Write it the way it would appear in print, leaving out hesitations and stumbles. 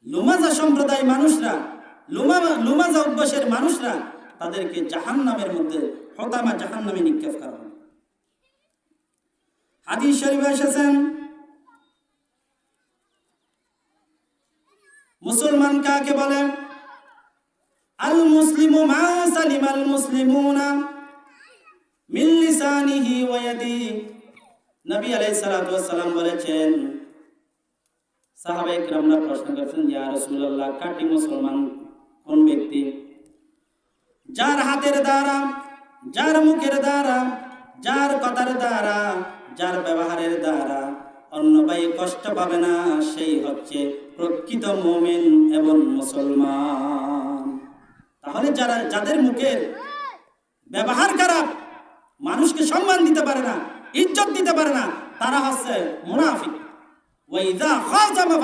লুমাজা সম্প্রদায় মানুষরা, লুমাজা অভ্যাসের মানুষরা, তাদেরকে জাহান্নামের মধ্যে, হতামা জাহান্নামে নিক্ষেপ করা হবে। হাদিস শরীফে এসেছেন, মুসলমান কাকে বলে? আল মুসলিমু মা সালিমাল মুসলিমুনা মিন লিসানিহি ওয়া ইয়াদিহি। নবী আলাইহিস সালাতু ওয়াস সালাম বলেছেন, সাহাবায়ে কিরামরা প্রশ্ন করেছেন, ইয়া রাসূলুল্লাহ, খাঁটি মুসলমান কোন ব্যক্তি? যার হাতের দ্বারা, যার মুখের দ্বারা, যার কথার দ্বারা, যার ব্যবহারের দ্বারা অন্য ভাই কষ্ট পাবে না, সেই হচ্ছে প্রকৃত মুমিন এবং মুসলমান। তাহলে যাদের মুখের ব্যবহার খারাপ, মানুষকে সম্মান দিতে পারে না, ইজ্জত দিতে পারে না, তারা হচ্ছে মুনাফিক। ওয়া ইযা খাযাবা